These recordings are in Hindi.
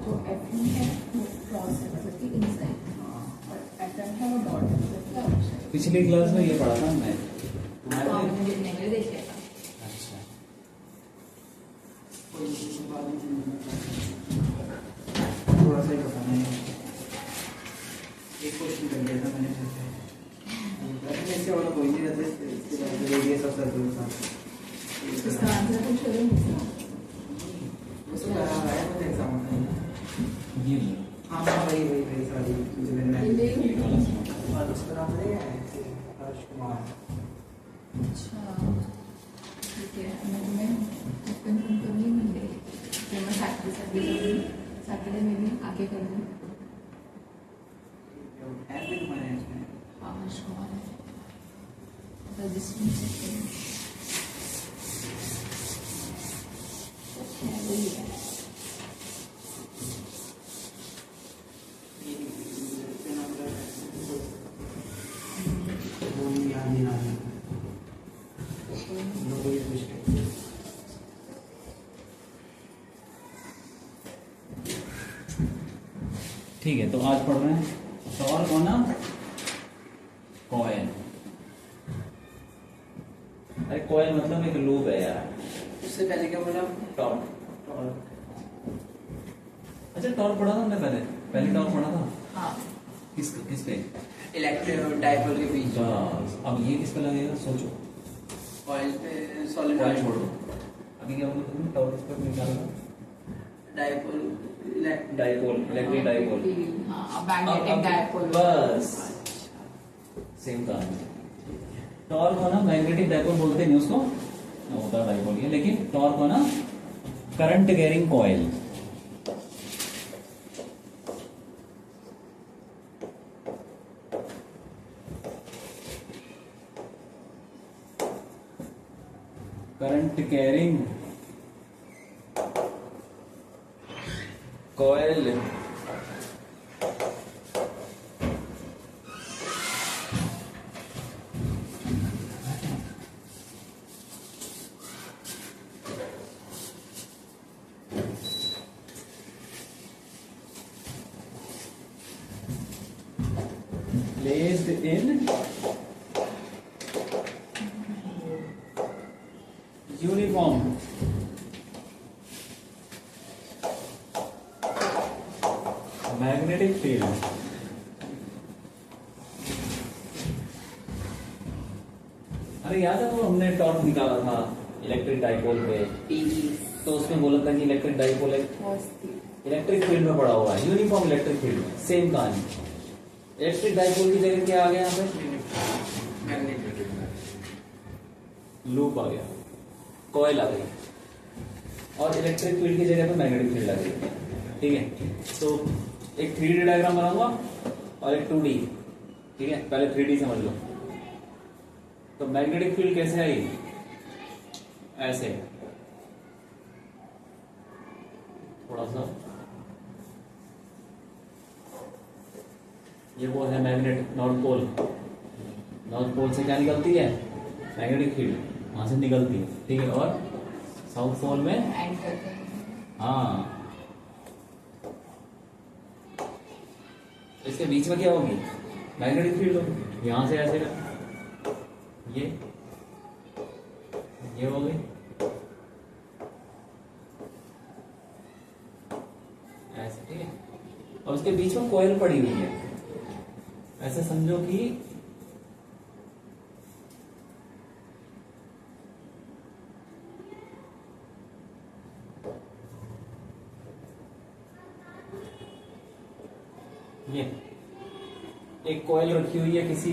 जो FM है वो क्रॉस है मतलब कि इनसाइड, और FM है वो डॉट है मतलब कि आउटसाइड। पिछली क्लास में ये पढ़ा था मैं। हाँ मैंने देखने के लिए देख लिया था। अच्छा, थोड़ा सा ही बताना है। एक क्वेश्चन कर लिया था मैंने, ऐसे वाला कोई नहीं रहता, इसके बाद रेडियस ऑफ सर्कल था। इसका आंसर कुछ हो नहीं उसको करा है तो एग्जाम होता है। ये हाँ हाँ वही सॉरी मुझे मैंने ये वाला सुना। और उसका नाम है हर्ष कुमार। अच्छा ठीक है, मैं तुम्हें कंफर्म तो नहीं मिले, तो मैं सैटरडे में भी आगे कर दूँ। है भी तुम्हारे इसमें। हाँ हर्ष कुमार है, रजिस्ट्रेशन सेक्शन है वही है। वो याद नहीं आ रहा। कोई मिस्टेक। ठीक है, तो आज पढ़ रहे हैं टॉर्क होना कॉइल। अरे कॉइल मतलब एक लूप है यार। उससे पहले क्या बोला? टॉर्क। अच्छा टॉर्क पढ़ा था हमने पहले टॉर्क पढ़ा था। हाँ किस पे? इलेक्ट्रिक डाइपोल के बीच। बस अब ये किस पे लगेगा सोचो। कॉइल पे सॉलिड कॉइल छोड़ो, अभी क्या बोला तुमने? टॉर्क किस पे निकाला? Dipole dipole, electric dipole. हाँ मैग्नेटिक डाइपोल। बस सेम कहानी। टॉर्क हो ना मैग्नेटिक डाइपोल बोलते नहीं उसको, होता डाइपोल ही है, लेकिन टॉर्क हो ना current carrying coil. Current carrying coil placed in uniform magnetic field। अरे याद है वो हमने टॉर्क निकाला था इलेक्ट्रिक डाइपोल पे, तो उसमें बोला था कि इलेक्ट्रिक डाइपोल इलेक्ट्रिक फील्ड में पड़ा हुआ है, यूनिफॉर्म इलेक्ट्रिक फील्ड में। सेम कहानी, इलेक्ट्रिक डाइपोल की जगह क्या आ गया यहाँ पे? लूप आ गया, कॉइल आ गई, और इलेक्ट्रिक फील्ड की जगह पे मैग्नेटिक फील्ड आ गई। ठीक है, तो एक 3D डायग्राम बनाऊंगा और एक 2D। ठीक है, पहले 3D समझ लो। तो मैग्नेटिक फील्ड कैसे आई? ऐसे, थोड़ा सा ये वो है magnet, north pole. North pole से क्या निकलती है? मैग्नेटिक फील्ड, वहां से निकलती है। ठीक है, और साउथ पोल में हाँ, इसके बीच में क्या होगी? मैग्नेटिक फील्ड होगी। यहां से ऐसे ये हो गई ऐसे। ठीक है, और उसके बीच में कॉइल पड़ी हुई है। ऐसे समझो कि ये एक कॉइल रखी हुई है किसी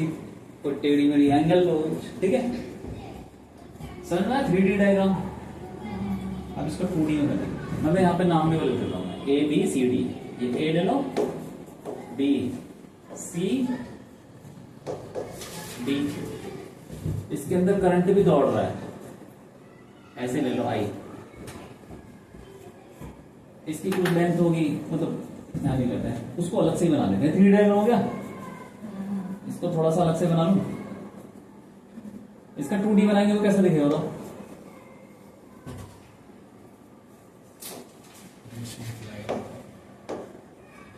कोई टेढ़ी मेढ़ी एंगल हो। ठीक है, समझ में 3D डायग्राम। अब इसको 2D में बना, मैं यहाँ पे नाम भी बोल देता हूँ, ABCD। ये A ले लो, B C D, इसके अंदर करंट भी दौड़ रहा है, ऐसे ले लो I। इसकी कुछ लेंथ होगी, मतलब ध्यान नहीं करते हैं, उसको अलग से ही बना लेते हैं। 3D डायग्राम हो गया, इसको थोड़ा सा अलग से बना लूं। इसका 2D बनाएंगे वो कैसे दिखेगा? तो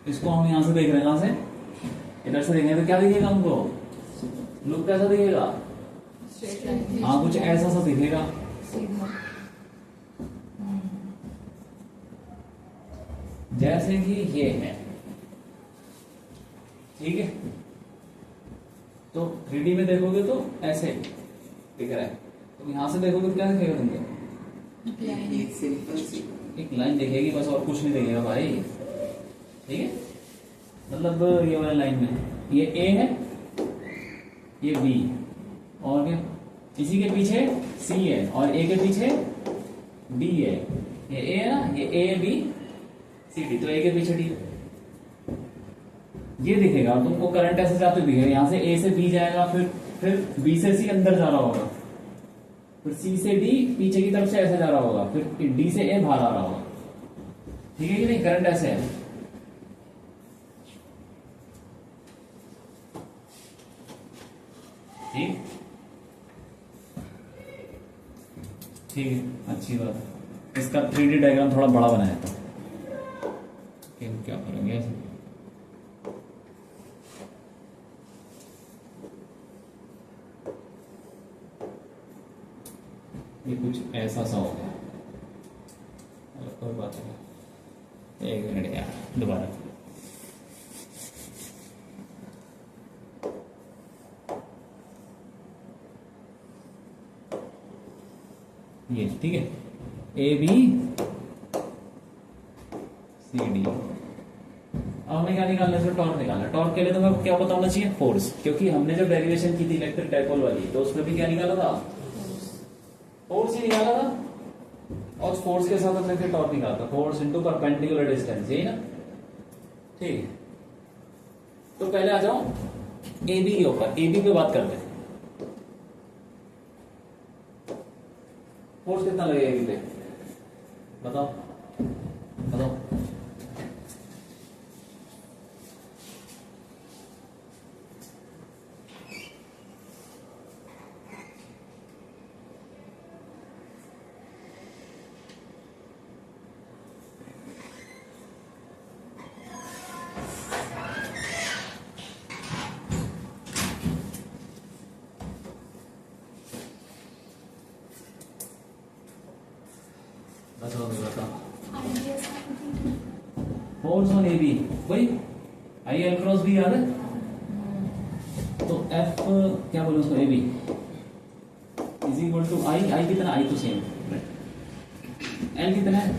इसको हम यहाँ से देख रहे हैं, कहाँ से, इधर से देखेंगे तो क्या दिखेगा हमको, लूप कैसा दिखेगा, स्ट्रेट लाइन। हाँ कुछ ऐसा सा दिखेगा। सीधा। जैसे कि ये है, ठीक है। तो 3D में देखोगे तो ऐसे दिख रहा है, तुम यहां से देखोगे तो क्या दिखेगा तुमको, एक सिंपल सी एक लाइन दिखेगी बस, और कुछ नहीं दिखेगा भाई, ठीक है। मतलब ये वाला लाइन में ये ए है, ये बी, और क्या इसी के पीछे सी है, और ए के पीछे डी है, ये ए है ना, ये ए बी सी डी, तो ए के पीछे डी, ये दिखेगा। और तुमको करंट ऐसे जाते दिखेगा, यहाँ से ए से बी जाएगा, फिर बी से सी अंदर जा रहा होगा, फिर सी से डी पीछे की तरफ से ऐसे जा रहा होगा, फिर डी से ए बाहर आ रहा होगा, ठीक है कि नहीं, करंट ऐसे है। ठीक ठीक है, अच्छी बात है। इसका 3D डायग्राम थोड़ा बड़ा बनाया था, क्या करेंगे ऐसे, ये कुछ ऐसा सा हो गया, कोई बात नहीं, एक मिनट यार, दोबारा ये, ठीक है, ए बी सी डी। अब हमें क्या निकालना है, टॉर्क निकालना है। टॉर्क के लिए तो मैं क्या पता होना चाहिए, फोर्स, क्योंकि हमने जब डेरिवेशन की थी इलेक्ट्रिक डाइपोल वाली, तो उसमें भी क्या निकाला था, फोर्स ही निकाला था, और फोर्स के साथ हमने फिर टॉर्क निकाला था, फोर्स इनटू परपेंडिकुलर डिस्टेंस, यही ना, ठीक है। तो पहले आ जाओ ए बी के ऊपर, ए बी पे बात करते हैं। फोर्स कितना लगेगा ए बी पे, बताओ बताओ, फोर्स ऑन ए बी, वही आई एल क्रॉस बी याद है, तो एफ क्या बोलो उसको, A B is equal to I, I कितना, आई तो सेम, एल कितना है,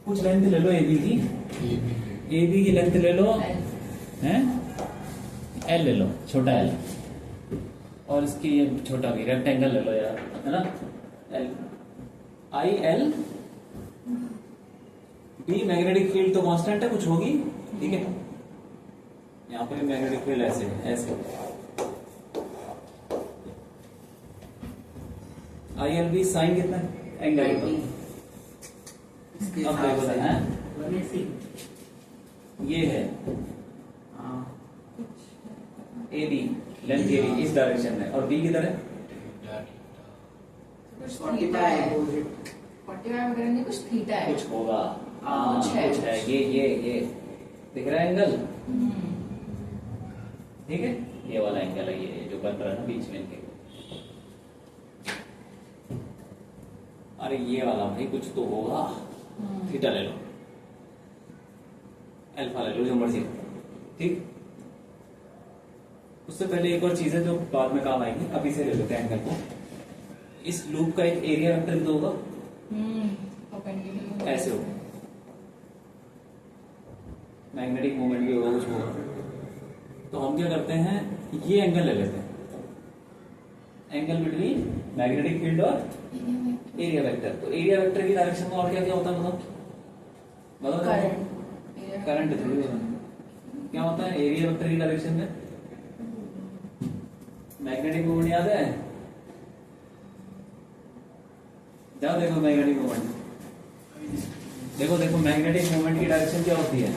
कुछ लेंथ ले लो ए बी की, ए बी की लेंथ ले लो, हैं एल ले लो, छोटा एल, और इसकी ये छोटा भी रेक्टेंगल ले लो यार, है ना, L I L B. Magnetic field तो कांस्टेंट है, कुछ होगी, ठीक है, यहाँ पर मैग्नेटिक फील्ड ऐसे ऐसे, आई एल बी साइन कितना एंगल, अब देखो है ये है A B, length A B इस डायरेक्शन में, और बी किधर है, कुछ थीटा है, 45 वगैरह नहीं, कुछ थीटा है, कुछ होगा, कुछ है, कुछ है, ये दिख रहा है एंगल, ठीक है, ये वाला एंगल है, ये जो बन रहा है ना बीच में इनके, अरे ये वाला भाई कुछ तो होगा, थीटा ले लो, अल्फा ले लो, जो मर्जी, ठीक। उससे पहले एक और चीज है जो बाद में काम आएगी, अभी से ले लेते हैं एंगल को। इस लूप का एक एरिया वेक्टर भी तो होगा, ऐसे होगा, मैग्नेटिक मोमेंट भी होगा, कुछ होगा। तो हम क्या करते हैं, ये एंगल ले लेते हैं, एंगल बिटवीन मैग्नेटिक फील्ड और एरिया वेक्टर। तो एरिया वेक्टर की डायरेक्शन में और क्या क्या होता है, बताओ करंट क्या होता है एरिया वेक्टर की डायरेक्शन में, मैग्नेटिक मोमेंट याद है, जाओ देखो मैग्नेटिक मोमेंट, देखो देखो मैग्नेटिक मोमेंट की डायरेक्शन क्या होती है,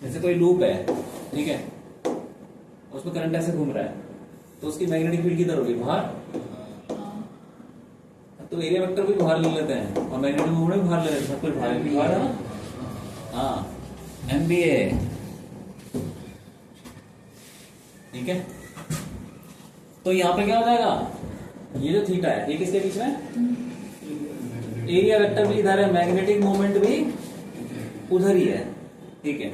जैसे कोई लूप है, ठीक है, उसमें करंट ऐसे घूम रहा है, तो उसकी मैग्नेटिक फील्ड किधर होगी, बाहर, तो एरिया वेक्टर भी बाहर ले लेते हैं, और मैग्नेटिक मोमेंट भी बाहर ले लेते हैं, सब कुछ बाहर है ना, हाँ MBA, ठीक है। तो यहाँ पे क्या हो जाएगा, ये जो थीटा है ये किसके बीच में, एरिया वेक्टर भी इधर है, मैग्नेटिक मोमेंट भी उधर ही है, ठीक है।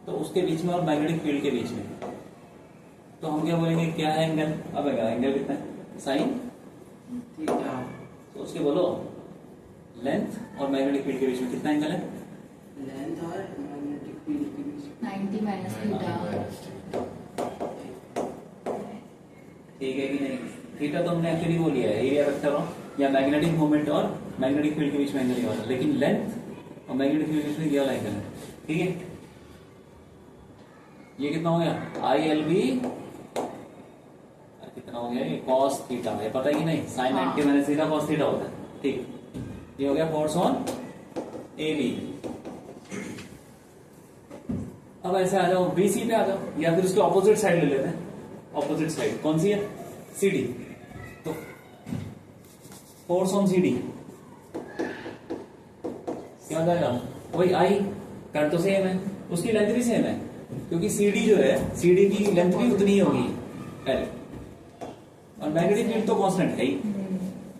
तो उसके बीच में और मैग्नेटिक फील्ड के बीच में, तो हम क्या बोलेंगे, क्या है एंगल, अब एंगल कितना है, साइन थीटा। तो उसके बोलो लेंथ और मैग्नेटिक फील्ड के बीच में कितना एंगल है, लेंथ और मैग्नेटिक फील्ड के बीच 90 माइनस थीटा। ठीक है कि नहीं। थीटा तो हमने एक्चुअली वो लिया है एरिया वेक्टर या मैग्नेटिक मोमेंट और मैग्नेटिक फील्ड के बीच में एंगल ये वाला, लेकिन लेंथ और मैग्नेटिक फील्ड के बीच में ये वाला एंगल है, ठीक है। ये कितना हो गया, ILB कितना हो गया, ये cos थीटा है, पता है कि नहीं, sin 90 minus theta cos theta होता है, ठीक। ये हो गया फोर्स ऑन AB। अब ऐसे आ जाओ BC पे आ जाओ, या फिर उसके ऑपोजिट साइड ले लेते हैं। ऑपोजिट साइड कौन सी है, CD। तो फोर्स ऑन CD क्या हो जाएगा, वही I, करंट तो सेम है, उसकी लेंथ भी सेम है, क्योंकि CD जो है, CD की लेंथ भी उतनी ही होगी L, और मैग्नेटिक फील्ड तो कांस्टेंट है ही,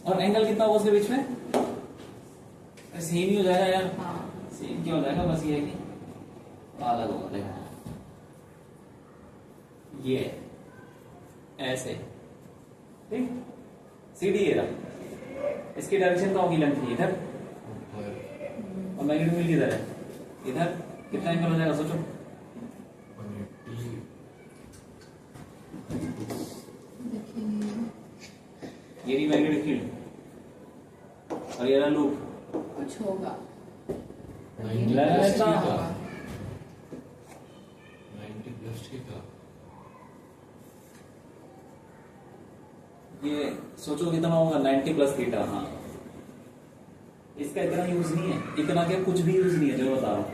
और एंगल कितना होगा उसके बीच में, सेम ही हो जाएगा यार। हाँ। सेम क्या हो जाएगा, बस ये है कि अलग होगा, देखो ये ऐसे, ठीक। CD ये रहा, इसकी डायरेक्शन तो होगी लेंथ की इधर, और मैग्नेटिक फील्ड इधर है, इधर कितना एंगल हो जाएगा सोचो, देखिए ये रही मैग्नेटिक फील्ड और ये रहा लूप, कुछ होगा, लेंथ होगा। 90 प्लस थीटा। ये सोचो कितना होगा, 90 प्लस थीटा। हाँ, इसका इतना यूज नहीं है, इतना क्या कुछ भी यूज नहीं है जो बता रहा हूँ,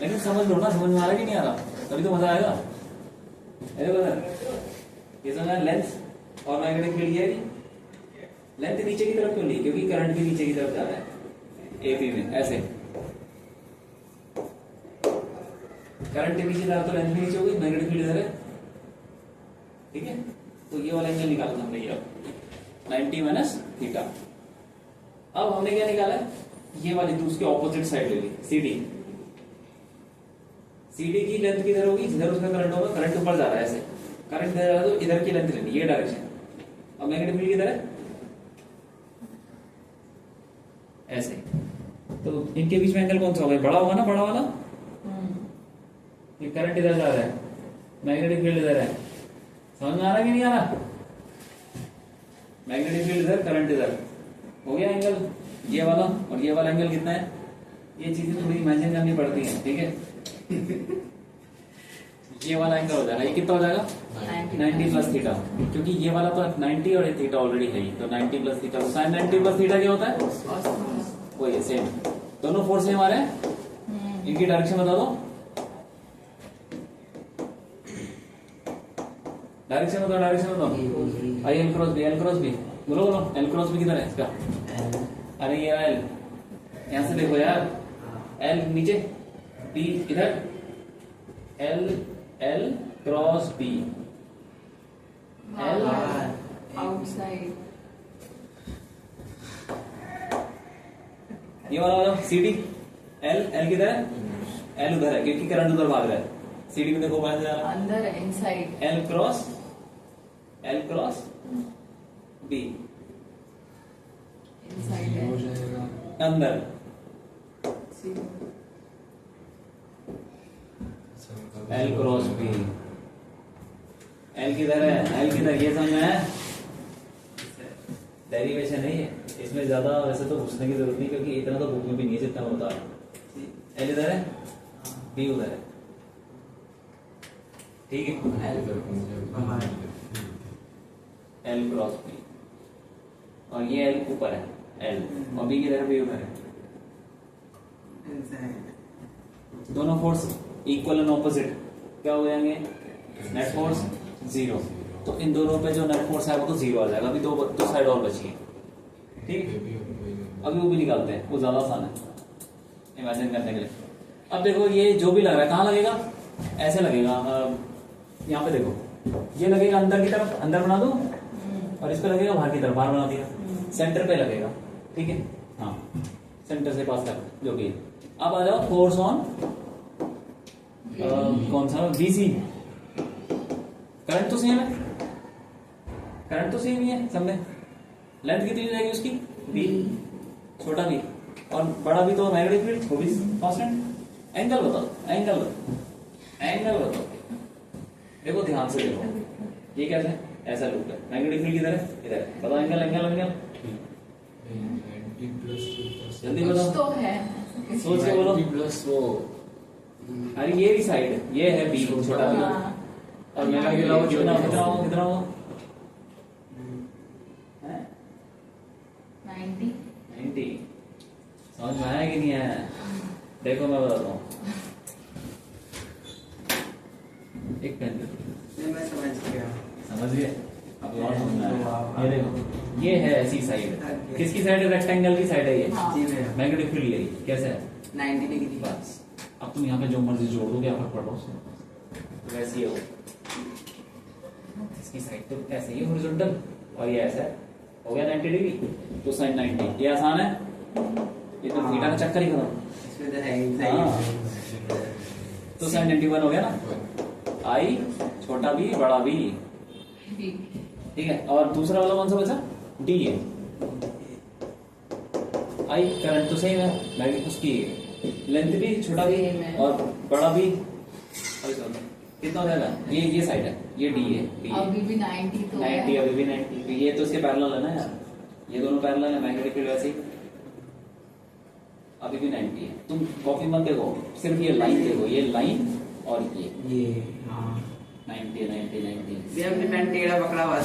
लेकिन समझ लो ना, समझ में आ रहा है कि नहीं आ रहा, तभी तो मजा आएगा। अरे बता, ये समझ लेंथ और मैग्नेटिक फील्ड ये है, लेंथ नीचे की तरफ क्यों ली, क्योंकि करंट भी नीचे की तरफ जा रहा है AP में, ऐसे करंट के नीचे जा रहा तो लेंथ भी नीचे होगी, मैग्नेटिक फील्ड इधर है, ठीक है। तो ये वाला एंगल निकालना हमने, ये 90 माइनस थीटा। अब हमने क्या निकाला है, ये वाली तो उसके ऑपोजिट साइड ले ली, CD। CD की लेंथ किधर होगी, जिधर उसका करंट होगा, करंट ऊपर जा रहा है ऐसे, करंट इधर आ रहा है तो इधर की लेंथ लेनी, ये डायरेक्शन, और मैग्नेटिक फील्ड किधर है, ऐसे। तो इनके बीच में एंगल कौन सा होगा, बड़ा होगा ना, बड़ा वाला। ये करंट इधर जा रहा है, मैग्नेटिक फील्ड इधर है, समझ में आ रहा है कि नहीं आ रहा, मैग्नेटिक फील्ड इधर, करंट इधर, हो गया एंगल ये वाला, और ये वाला एंगल कितना है, ये चीजें थोड़ी इमेजिन करनी पड़ती है, ठीक है। ये वाला एंगल हो जाएगा, ये कितना हो जाएगा, 90 प्लस थीटा, क्योंकि ये वाला तो 90 और ये थीटा ऑलरेडी है ही, तो 90 plus theta, sine 90 plus theta क्या होता है, वही है, सेम। दोनों फोर्स सेम आ रहे हैं, इनकी डायरेक्शन बता दो, डायरेक्शन बताओ, डायरेक्शन बताओ। IL cross B, L cross B, बोलो बोलो, L क्रॉस B किधर है इसका, अरे ये L, यहां से देखो यार, L नीचे, B इधर, L cross B, L outside, ये वाला CD, L किधर है, L उधर है, क्योंकि करंट उधर भाग रहा है, CD में देखो बाहर जा रहा है, अंदर है, inside, L cross B, inside है, हो जाएगा अंदर, L क्रॉस B, L किधर है, L किधर, ये समझ में है, डेरिवेशन है ये, इसमें ज्यादा वैसे तो पूछने की जरूरत नहीं, क्योंकि इतना तो बुक में भी नहीं है जितना मैं बता रहा हूँ। L इधर है, B उधर है, ठीक है। L क्रॉस B, और ये L ऊपर है, L, और B किधर है, B उधर है, दोनों फोर्स इक्वल एंड ऑपोजिट क्या हो जाएंगे, नेट फोर्स 0, तो इन दोनों पे जो नेट फोर्स है वो तो 0 आ जाएगा। अभी दो साइड और बची है, ठीक, अभी वो भी निकालते हैं, वो ज्यादा आसान है। इमेजिन करने के लिए। अब देखो ये जो भी लग रहा है कहाँ लगेगा, ऐसे लगेगा, यहाँ पे देखो ये लगेगा अंदर की तरफ, अंदर बना दो, और इस पे लगेगा बाहर की तरफ, बाहर बना दिया, सेंटर पे लगेगा, ठीक है। हाँ सेंटर से पास कर जो कि। अब आ जाओ फोर्स ऑन कौन सा बीसी, करंट तो सेम है, करंट तो सेम ही है सब में। लेंथ कितनी रहेगी उसकी, बी, छोटा बी, और बड़ा भी तो मैग्नेटिक फील्ड वो भी कांस्टेंट। एंगल बताओ, एंगल बताओ, एंगल बताओ, देखो ध्यान से देखो, ये कैसे है? ऐसा लूप है, मैग्नेटिक फील्ड किधर है, इधर है, बताओ एंगल, एंगल, एंगल जल्दी कुछ बताओ, तो है, सोच के बोलो। प्लस वो अरे ये भी साइड, ये है बी छोटा बी, हाँ, और मेरा कितना हो, कितना कितना हो, कितना हो, 90। 90। समझ में आया कि नहीं आया? देखो मैं बताता हूँ, एक पेन नहीं, मैं समझ गया। समझ गए, अब और समझना है। ये देखो ये है ऐसी साइड, किसकी साइड है, रेक्टेंगल की साइड है ये, हाँ। जी भैया, मैग्नेटिक फील्ड यही कैसे है 90 डिग्री। बस। अब तुम यहाँ पे जो मर्जी जोड़ दो, क्या फर्क पड़ रहा है उससे, तो वैसे ही है वो, इसकी साइड तो ऐसे ही हॉरिजॉन्टल, और ये ऐसा है, हो गया 90 डिग्री, तो साइन 90, ये आसान है, ये तो थीटा का चक्कर ही खत्म। इसमें तो है ही हाँ। सही। तो साइन 91 हो गया ना, आई छोटा बी बड़ा बी, बी। ठीक है। और दूसरा वाला कौन सा बचा, डी है, आई करंट तो सेम है, मैग्नेटिक उसकी लेंथ भी छोटा भी Same है। और बड़ा भी, कितना हो जाएगा, ये साइड है, ये डी है, डी है। अभी भी 90 तो 90 है। अभी भी 90, तो ये तो इसके पैरेलल है ना यार, ये दोनों पैरेलल है, मैग्नेटिक फील्ड वैसे ही अभी भी 90 है। तुम कॉपी मत देखो, सिर्फ ये लाइन देखो, ये लाइन और ये हाँ 90 90 90। भी अपने पेन टेढ़ा पकड़ा हुआ था।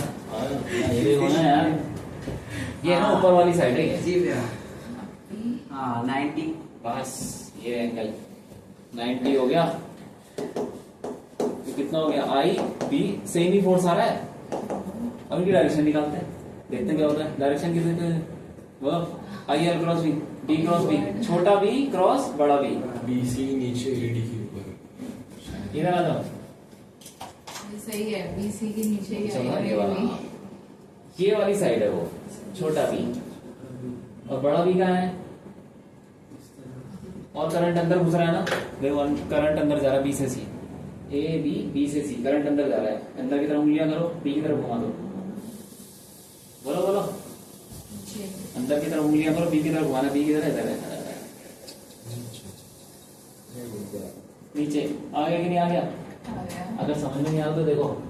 ये देखो ना यार, ये ना ऊपर वाली साइड है ये, जी भैया, अभी हाँ 90। बस ये एंगल 90 हो गया, तो कितना हो गया, आई बी सेम ही फोर्स आ रहा है। अब इनकी डायरेक्शन निकालते हैं, देखते हैं क्या होता है, डायरेक्शन किस देते हैं वो, I R cross B, D cross B, छोटा बी क्रॉस बड़ा बी, बीसी नीचे एडी के ऊपर। इधर आ जाओ, ये सही है, बीसी के नीचे ही चलो, है, ये वाला, ये वाली साइड है वो, छोटा बी, और बड़ा बी कहाँ है, और करंट अंदर घुस रहा है ना, देखो करंट अंदर जा रहा है बी से सी, ए बी, बी से सी, करंट अंदर जा रहा है, अंदर की तरफ उंगलियां करो, बी की तरफ घुमा दो, बोलो बोलो, नीचे। अंदर की तरफ उंगलियां करो, बी की तरफ घुमाना, बी की तरफ इधर है, नीचे आ गया कि नहीं आ गया? आ गया। अगर समझ में नहीं आ रहा तो देखो,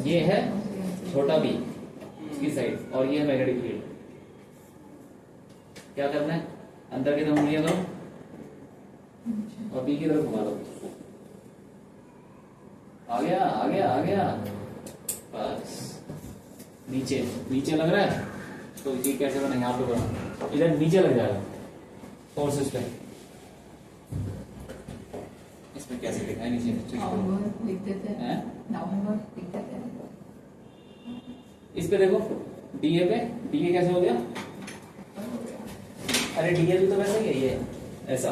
ये है छोटा बी इसकी साइड, और ये है मैग्नेटिक फील्ड। क्या करना है, अंदर की तरफ उंगलियां करो और बी की तरफ घुमा दो, आ गया आ गया आ गया, बस नीचे नीचे लग रहा है, तो ये कैसे बना, यहाँ पे बना, इधर नीचे लग जाएगा फोर्सेस पे, इसमें कैसे दिखाए नीचे, नवंबर लिख देते हैं, हैं? नवंबर लिख देते हैं। इस पे देखो, डीए पे, डीए कैसे हो गया, अरे डीए भी तो वैसे ही है, ये ऐसा,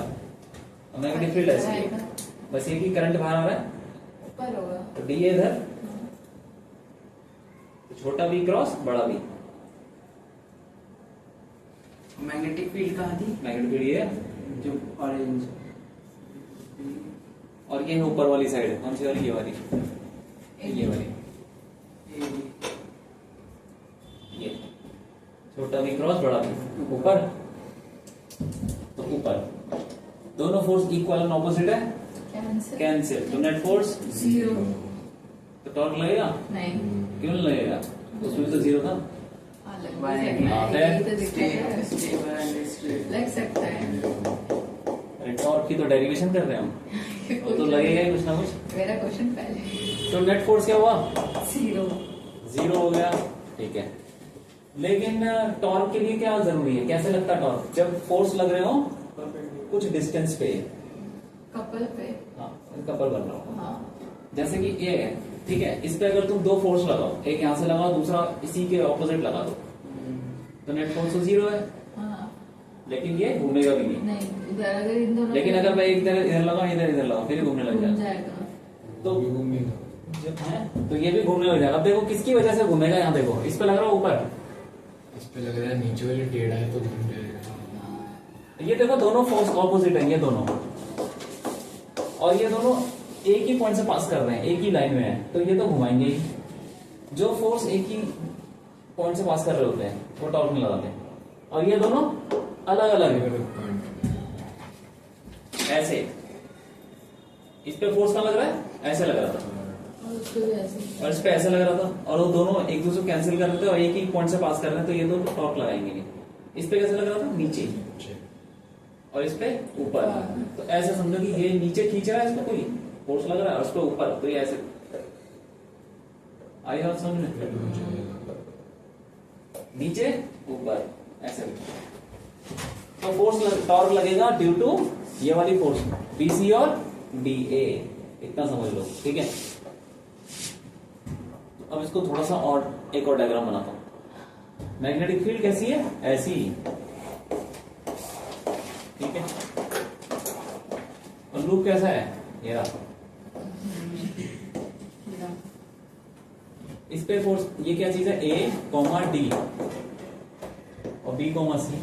मैग्नेटिक फील्ड ऐसी है, बस ये कि करंट बाहर आ रहा है, ऊपर होगा। तो डीए इधर, तो छोटा बी क्रॉस बड़ा बी, मैग्नेटिक फील्ड कहाँ थी, मैग्नेटिक फील्ड ये है, जो ऑरेंज, और ये है ऊपर वाली साइड, कौन सी वाली, ये वाली, ये वाली, ये छोटा बी क्रॉस बड़ा बी, ऊपर, तो ऊपर दोनों फोर्स इक्वल एंड ऑपोजिट है, कैंसिल। कैंसिल, तो नेट फोर्स, 0 तो टॉर्क लगेगा, नहीं। क्यों नहीं लगेगा, उसमें तो जीरो था, हाँ, लग हाँ, सकता है, है। यही तो दिक्कत है। Stable and straight. लग सकता है। अरे टॉर्क की तो डेरिवेशन कर रहे हैं हम, वो तो लगेगा ही कुछ ना कुछ, मेरा क्वेश्चन पहले। तो नेट फोर्स क्या हुआ, 0। जीरो हो गया, ठीक है। लेकिन टॉर्क के लिए क्या जरूरी है, कैसे लगता है टॉर्क, जब फोर्स लग रहे हो कुछ डिस्टेंस पे, कपल पे। हाँ कपल बन रहा हो, हाँ। जैसे कि ये है, ठीक है, इस पे अगर तुम दो फोर्स लगाओ, एक यहाँ से लगाओ, दूसरा इसी के ऑपोजिट लगा दो, तो नेट फोर्स तो जीरो है, हाँ। लेकिन ये घूमेगा भी नहीं। नहीं, इधर अगर इन दोनों लेकिन अगर मैं इधर इधर लगाऊं, इधर लगाऊं, फिर घूमने लग घूम जाएगा। जाएगा। तो भी घूमेगा। जब है तो ये भी घूमने लग जाएगा। अब देखो किसकी वजह से घूमेगा, यहाँ देखो इस पे लग रहा है ऊपर, इस पे लग रहा है नीचे वाले टेढ़ा है तो घूम जाएगा। ये देखो दोनों फोर्स ऑपोजिट है, ये दोनों, और ये दोनों एक ही पॉइंट से पास कर रहे हैं, एक ही लाइन में है, तो ये तो घुमाएंगे ही। जो फोर्स एक ही पॉइंट से पास कर रहे होते हैं वो टॉर्क में लगाते हैं, और ये दोनों अलग अलग है। ऐसे इस पे फोर्स कहाँ लग रहा है, ऐसे लग रहा था, और उसको भी ऐसे। और इस पे ऐसे लग रहा था, और वो दोनों एक दूसरे को कैंसिल कर रहे थे और एक ही पॉइंट से पास कर रहे हैं, तो ये दोनों टॉर्क लगाएंगे। इस पे कैसे लग रहा था, नीचे, और इस पे ऊपर। तो ऐसे समझो कि ये नीचे खींच रहा है, इसमें कोई फोर्स लग रहा है, और उस पे ऊपर, तो ये ऐसे आई बात समझ में, नीचे ऊपर ऐसे। तो फोर्स टॉर्क लगेगा ड्यू टू ये वाली फोर्स बीसी और डीए, इतना समझ लो, ठीक है। अब इसको थोड़ा सा और एक और डायग्राम बनाता हूं। मैग्नेटिक फील्ड कैसी है, ऐसी, ठीक है। और लूप कैसा है, ये रहा। इस पे फोर्स, ये क्या चीज है, ए कॉमा डी और बी कॉमा सी।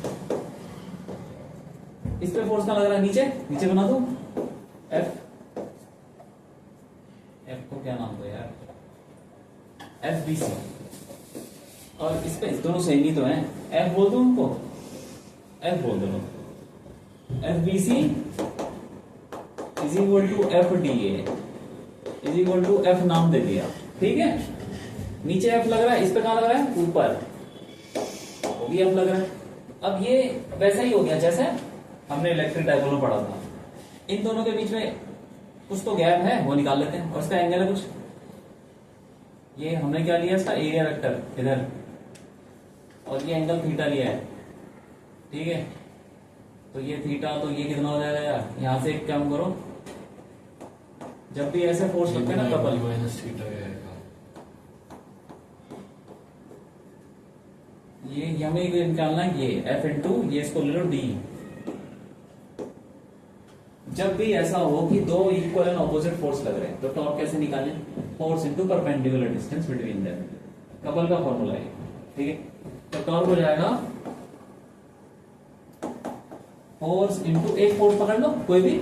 इस पे फोर्स कहां लग रहा है, नीचे, नीचे बना दो एफ, एफ को क्या नाम दो यार, एफ बी सी। और इस पे दोनों सेम ही तो हैं, एफ बोल दो उनको, एफ बोल दो, F B C is equal to F D A is equal to F नाम दे दिया, ठीक है। नीचे एफ लग रहा है, इस पे कहां लग रहा है, ऊपर, वो भी एफ लग रहा है। अब ये वैसा ही हो गया जैसे हमने इलेक्ट्रिक डायपोल में पढ़ा था। इन दोनों के बीच में कुछ तो गैप है, वो निकाल लेते हैं, और इसका एंगल है कुछ, ये हमने क्या लिया, इसका एरिया वेक्टर इधर, और ये एंगल थीटा लिया है, ठीक है। तो ये थीटा, तो ये कितना हो जाएगा यार, यहां से एक काम करो, जब भी ऐसे फोर्स लगते हैं ना कपल, माइनस थीटा आएगा। ये हमें निकालना है, ये एफ इंटू, ये इसको ले लो डी। जब भी ऐसा हो कि दो इक्वल एंड ऑपोजिट फोर्स लग रहे हैं, तो टॉर्क कैसे निकालें, force into perpendicular distance between them, couple का फॉर्मूला है, ठीक है। तो टॉर्क हो जाएगा फोर्स इंटू, एक फोर्स पकड़ लो कोई भी,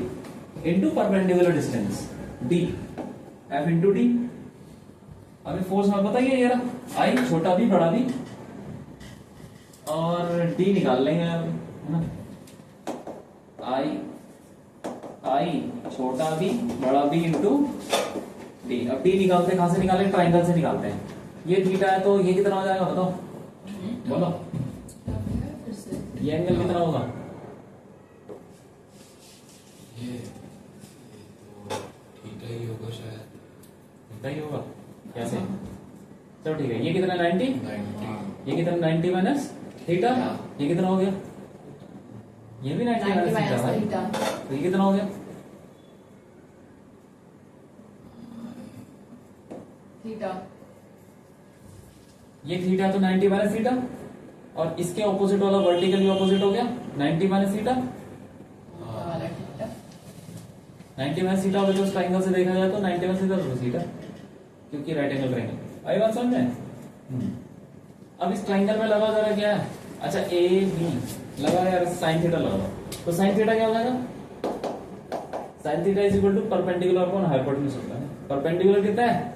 into perpendicular distance D, F into D. अभी फोर्स हमें पता ही है, ये रहा आई, छोटा भी बड़ा भी, और डी निकाल लेंगे, है ना, आई, आई छोटा भी बड़ा भी इंटू डी। अब डी निकालते हैं, कहां से निकालें, ट्राइंगल से निकालते हैं। ये थीटा है, तो ये कितना हो जाएगा बताओ, बोलो, फिर से ये एंगल कितना होगा, ये तो थीटा ही होगा शायद, थीटा ही होगा, कैसे, चलो ठीक है। ये कितना 90, 90। ये कितना 90 माइनस थीटा, ये कितना हो गया, ये भी 90 90 माइनस थीटा माइनस है, थीटा, तो ये कितना हो गया, थीटा, ये थीटा तो 90 माइनस थीटा, और इसके ऑपोजिट वाला वर्टिकली ऑपोजिट हो गया 90 माइनस थीटा। वाला थीटा, 90 माइनस थीटा हो गया, उस ट्राइंगल से देखा जाए तो 90 माइनस थीटा तो थीटा, क्योंकि राइट एंगल ट्राइंगल। आई बात समझ में। अब इस ट्राइंगल में लगा जरा क्या है, अच्छा ए बी लगा यार, साइन थीटा लगा, तो साइन थीटा क्या हो जाएगा, sine theta is equal to perpendicular upon hypotenuse होता है। परपेंडिकुलर कितना है,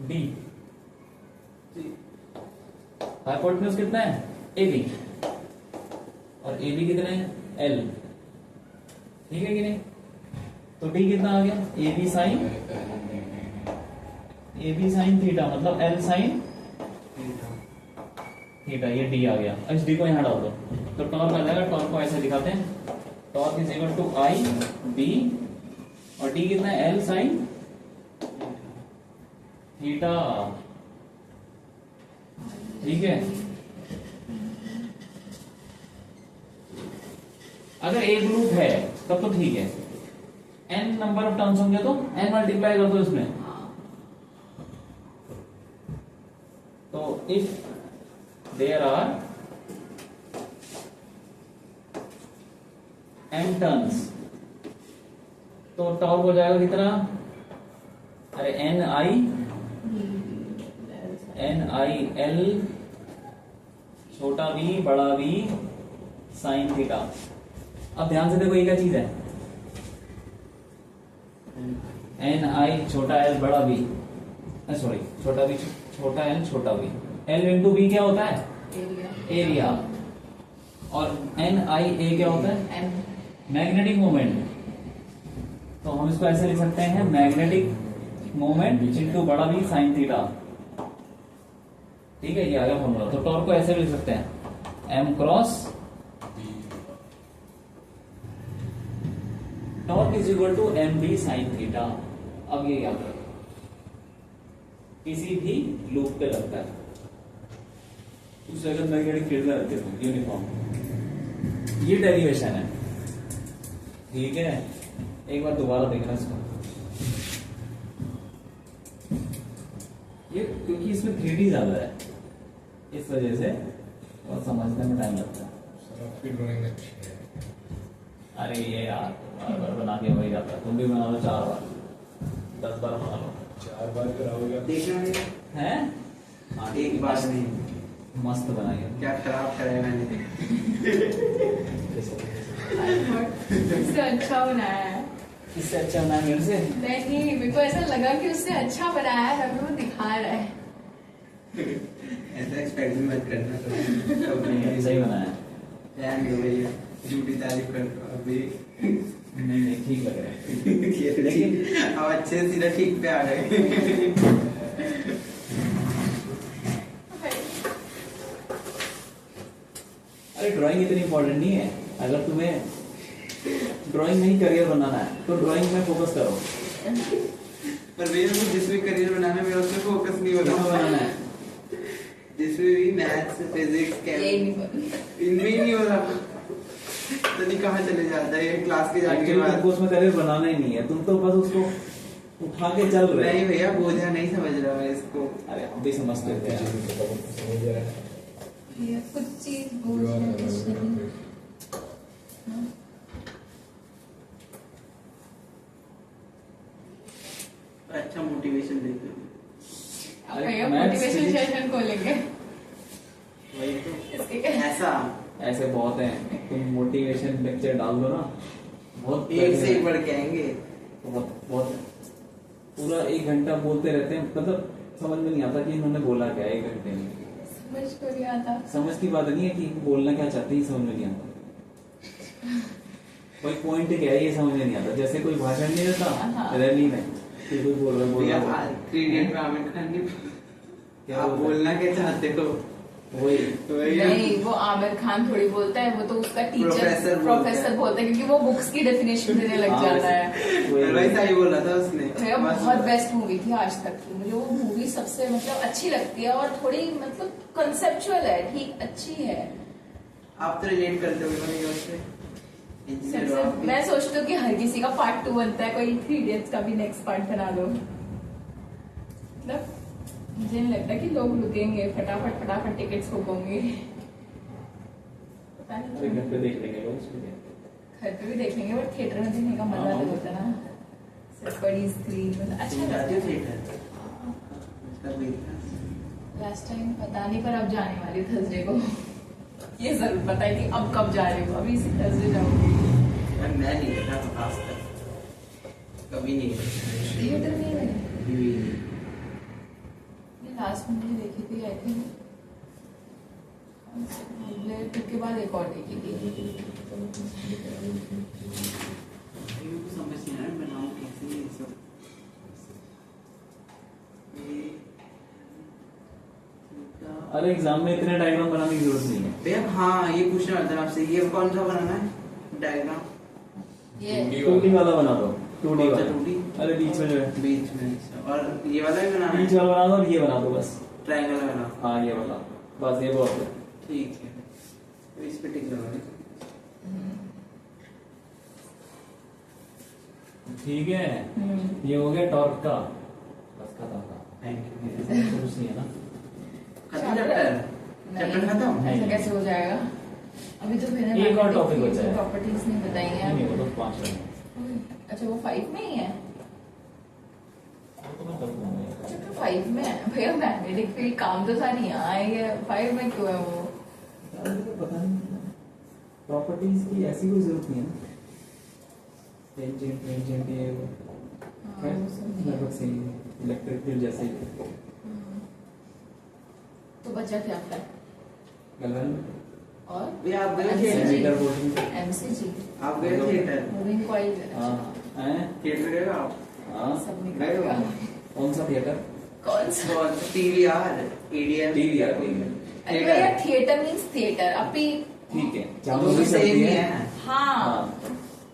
डी, हाइपोटेन्यूज कितना है, ए बी, और ए बी कितना है, एल, ठीक है कि नहीं। तो डी कितना आ गया, ए बी साइन थीटा, मतलब एल साइन थीटा, ये डी आ गया। इस डी को यहां डाल दो, तो टॉर्क आ जाएगा। टॉर्क को ऐसे दिखाते हैं, torque is equal to I B, और डी कितना है, एल साइन थीटा, ठीक है। अगर एक लूप है तब तो ठीक है, n नंबर ऑफ टर्म्स होंगे तो n मल्टीप्लाई कर दो इसमें। तो if there are m turns, तो टॉर्क हो जाएगा कितना? अरे n i l छोटा v बड़ा v साइन थीटा। अब ध्यान से देखो ये क्या चीज है, n i छोटा l बड़ा v, सॉरी छोटा v छोटा l छोटा v, l इंटू v क्या होता है? एरिया। और n i a क्या होता है? Magnetic moment. तो हम इसको ऐसे लिख सकते हैं, मैग्नेटिक मोमेंट इंटू बड़ा v साइन थीटा। ठीक है, ये आ गया फॉर्मूला। तो टॉर्क को ऐसे भी लिख सकते हैं, m cross torque is equal to M B sine theta. अब ये याद रखो, किसी भी लूप पे लगता है उस जगह मैग्नेटिक फील्ड में रखते हो यूनिफॉर्म। ये डेरिवेशन है, ठीक है। एक बार दोबारा देखना इसको, ये क्योंकि इसमें 3D ज्यादा है इस वजह से और समझने में टाइम लगता है। सर आपकी ड्राइंग अच्छी है। अरे ये यार बार बार बना के वही जाता है, तुम भी बना लो 4 बार 10 बार बना लो। 4 बार कराओगे देखना नहीं हैं? हाँ, एक बार नहीं, मस्त बनाइए। क्या खराब कराया मैंने। उससे अच्छा बनाया है। इससे अच्छा बनाया मेरे से? नहीं, मेरे को ऐसा लगा कि उससे अच्छा बनाया है, अभी वो दिखा रहा है। ऐसा एक्सपेक्ट मत करना। नहीं, सही बनाया है। ध्यान दो भैया, झूठी तारीफ करता हूँ अभी। नहीं ठीक लग रहा है। लेकिन अब अच्छे से सीधा ठीक पे आ गए। अरे ड्राइंग इतनी इंपॉर्टेंट नहीं है। अगर तुम्हें ड्राइंग नहीं करियर बनाना है तो ड्राइंग में फोकस करो। पर भैया मुझे जिसमें करियर बनाना है, मैं उस पर फोकस नहीं बनाना है। जिसमें भी मैथ्स फिजिक्स इनमें ही नहीं हो रहा, तो नहीं कहाँ चले जाता है क्लास के जाने के बाद। तुमको उसमें करियर बनाना ही नहीं है, तुम तो बस उसको उठा के चल रहे नहीं भैया, बोझा नहीं समझ रहा मैं इसको। अरे हम भी समझते थे यार। समझ रहा है। ये कुछ चीज बोल रहे हैं, कुछ नहीं। अच्छा मोटिवेशन देते अरे भैया मैथ्स मोटिवेशन फिजिक्स सेशन खोलेंगे वही तो इसके क्या? ऐसा ऐसे बहुत हैं, तुम मोटिवेशन लेक्चर डाल दो ना, बहुत एक से एक बढ़ के आएंगे। बहुत बहुत पूरा 1 घंटा बोलते रहते हैं, मतलब समझ में नहीं आता कि इन्होंने बोला क्या 1 घंटे में। समझ को नहीं आता। समझ की बात नहीं है कि बोलना क्या चाहते हैं, समझ में नहीं आता। कोई पॉइंट क्या है ये समझ में नहीं आता। जैसे कोई भाषण नहीं देता रैली में, कि कोई बोल भैया रहा 3 इडियट में आमिर खान ने क्या आप बोल बोलना क्या चाहते हो? वही नहीं, वो आमिर खान थोड़ी बोलता है, वो तो उसका टीचर प्रोफेसर बोलता है, क्योंकि वो बुक्स की डेफिनेशन देने लग जाता है। वैसा ही बोला था उसने। भैया बहुत बेस्ट मूवी थी आज तक की, मुझे वो मूवी सबसे मतलब अच्छी लगती है, और थोड़ी मतलब कंसेप्चुअल है, ठीक अच्छी है। आप तो रिलेट करते हो उससे। सबसे मैं सोचती हूँ कि हर किसी का पार्ट 2 बनता है, कोई 3 इडियट्स का भी नेक्स्ट पार्ट बना दो। मतलब मुझे नहीं लगता कि लोग रुकेंगे, फटाफट टिकट्स बुक होंगे। पता नहीं, घर पे देख लेंगे लोग उसको। घर पे भी देख लेंगे, बट थिएटर में देखने का मजा अलग होता है ना, सिर्फ बड़ी स्क्रीन में अच्छा लगता है। थिएटर लास्ट टाइम पता नहीं, पर अब जाने वाली थर्सडे को। ये जरूर पता है कि अब कब जा रही हूँ, अभी इसी थर्सडे जाऊंगी। मैं नहीं गया था आज तक, कभी नहीं गया थिएटर में ही नहीं। ये लास्ट में मैंने देखी थी, आई थिंक ब्लेयर 2 के बाद एक और देखी थी। समझ नहीं आ रहा बनाऊं कैसे ये सब। अरे एग्जाम में इतने डायग्राम बनाने की जरूरत नहीं है भैया। हाँ ये पूछना था आपसे, ये कौन सा बनाना है डायग्राम? ये 2D वाला बना दो, 2D वाला। 2D? अरे बीच में जो है, बीच में, और ये वाला भी बनाना बीच है? वाला बना दो और ये बना दो बस। ट्रायंगल वाला? हाँ ये वाला बस, ये बहुत है। ठीक है, तो इस पे टिक लगाओ। ठीक है, ये हो गया टॉर्क का, बस खत्म का। Thank you. कुछ नहीं है ना, खत्म चैप्टर? चैप्टर खत्म? ऐसा कैसे हो जाएगा? अभी तो मैंने एक और topic बचा है। प्रॉपर्टीज नहीं बताई हैं। नहीं वो तो 5 रहे अच्छा वो 5 में ही है। तो मैं कर दूंगा। चैप्टर 5 में है भैया। मैग्नेटिक फील्ड काम तो सारी यहाँ आई है, 5 में क्यों है वो? पता नहीं प्रॉपर्टीज की ऐसी कोई जरूरत नहीं है ना। टेंजेंट ये हाँ, वो सब नहीं है। लगभग सही है, इलेक्ट्रिक फील्ड जैसे ही तो बचा क्या था? गलत और ये आप गए MCG थिएटर MCG आप गए थिएटर मूविंग कॉइल हाँ हैं थिएटर गए आप हाँ सब गए निकलेगा। हो कौन सा थिएटर कौन सा? पीवीआर एडीएम टीवीआर अरे भैया थिएटर मींस थिएटर अभी। ठीक है जहाँ दोनों मूवी सेम चलती ही है है हाँ हाँ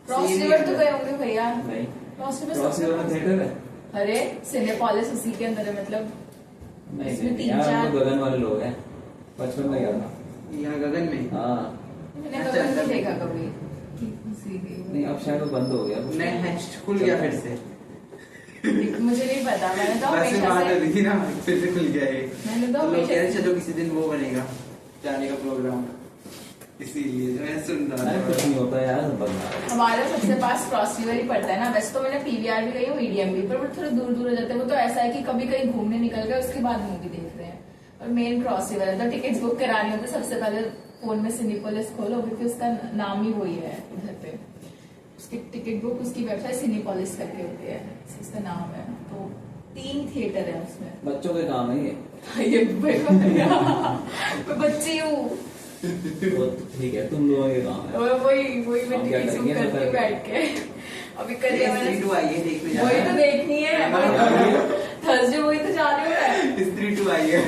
क्रॉस Same रिवर ही तो है। गए होंगे भैया। नहीं क्रॉस क्रॉस रिवर रिवर में थिएटर है अरे सिनेपोलिस उसी के अंदर है मतलब। नहीं इसमें नहीं 3-4 यार हम तो गगन वाले लोग हैं बचपन में गया था यहाँ गगन में हाँ मैंने गगन नहीं देखा कभी। नहीं अब शायद वो बंद हो गया नहीं नेक्स्ट खुल गया फिर से मुझे नहीं पता। मैंने तो वैसे हमेशा बात हो से रही थी ना फिर से खुल गया है मैंने तो तो लोग हमेशा कह रहे से चलो किसी दिन वो बनेगा जाने का प्रोग्राम इसीलिए तो मैं सुन रहा अरे कुछ था नहीं होता यार बंद हमारे सबसे पास क्रॉस रिवर ही पड़ता है ना। वैसे तो मैंने पीवीआर भी गई हूँ ईडीएम भी, पर वो थोड़े दूर दूर हो जाते हैं। वो तो ऐसा है कि कभी कहीं घूमने निकल गए उसके बाद मूवी देख रहे हैं। और मेन क्रॉस रिवर है तो टिकट्स बुक करानी होती है सबसे पहले फोन में सिनेपोलिस खोलो क्योंकि उसका नाम ही वही है उधर पे। उसकी टिकट बुक उसकी वेबसाइट सिनेपोलिस करके होती है, उसका नाम है। तो 3 थिएटर है उसमें। बच्चों के काम है ये ये भैया मैं बच्ची हूँ। वो ठीक है तुम लोगों के काम है और वही वही मैं हम क्या टिकट बुक करेंगे? करती हूँ बैठ के। अभी कल मैंने स्त्री 2 आई है देखने वही तो जाना देखनी है। थर्सडे वही तो जा रही हूँ मैं। स्त्री 2 आई है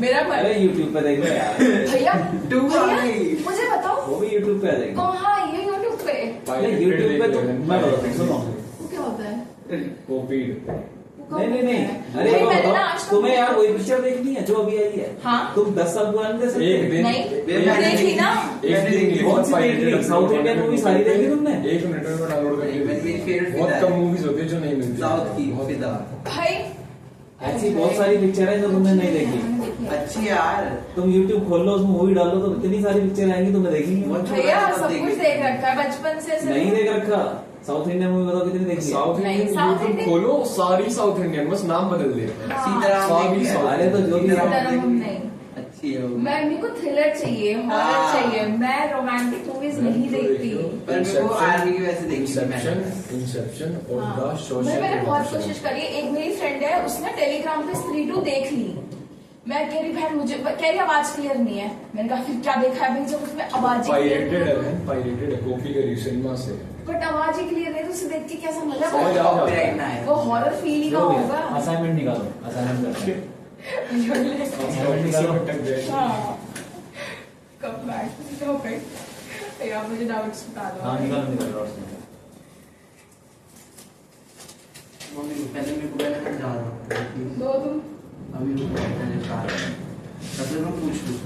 मेरा मन अरे YouTube पे देख लो यार भैया 2 आ भैया, गई मुझे बताओ वो भी YouTube पे आ जाएगी कहाँ ये यूट्यूब पे नहीं YouTube पे तो मैं बताता हूँ सुनो वो क्या होता है? कॉपीड वो कहाँ नहीं नहीं नहीं होता है? अरे भाई, वो मैंने बताओ, ना आज तक तुम्हें यार वही पिक्चर देखनी है जो अभी आई है हाँ। तुम 10 साल पुरानी दे सकते एक हो। दिन नहीं मैंने देखी ना। एक दिन कौन सी देखी साउथ इंडियन मूवी सारी देखी तुमने एक मिनट में डाउनलोड मेरी करके फेवरेट बहुत फिदा कम है मूवीज होती है जो नहीं मिलती साउथ की बहुत फिदा भाई ऐसी बहुत सारी पिक्चर है जो तुमने नहीं देखी अच्छी यार तुम YouTube खोल लो उसमें मूवी डालो तो इतनी सारी पिक्चर आएंगी तुम्हें देखेंगी बहुत छोटा भैया था तब सब देख कुछ लेते देख थे। रखा है बचपन से ऐसे नहीं देख रखा साउथ इंडियन मूवी बताओ कितनी देखी है? साउथ नहीं, इंडियन South यूट्यूब Indian- खोलो सारी साउथ इंडियन बस नाम बदल दे हाँ। सीताराम स्वामी देखी है? साउथ। अरे तो जो भी सीताराम सीताराम देखी? नहीं। अच्छी है वो मैं मेरे को थ्रिलर चाहिए हॉरर हाँ। चाहिए। मैं रोमांटिक मूवीज नहीं देखती। पर मेरे को आर्मी की वैसे देखी थी मैंने इंसेप्शन और हाँ। द मैंने बहुत कोशिश करी। एक मेरी फ्रेंड है उसने टेलीग्राम पे स्त्री 2 देख ली। मैं कह रही बहन मुझे कह रही आवाज क्लियर नहीं है। मैंने कहा फिर क्या देखा है भाई जब उसमें आवाज ही पायरेटेड क्लियर है पायरेटेड है कॉपी करी सिनेमा से बट आवाज ही क्लियर नहीं तो उसे देख के कैसा मजा समझ आ जाता कॉपीराइट ना है है वो हॉरर फील ही का जो भी है, होगा। असाइनमेंट निकालो असाइनमेंट करते हैं असाइनमेंट किसी निकालो में टक जाए हाँ कब बैठ हो गई यार मुझे डाउट्स बता दो। हाँ निकालो निकालो और सुनो। मम्मी को पहले मेरे को पहले हट जा रहा हूँ दो तुम अभी रुको पहले खा रहा हूँ तब तक मैं पूछ लूँ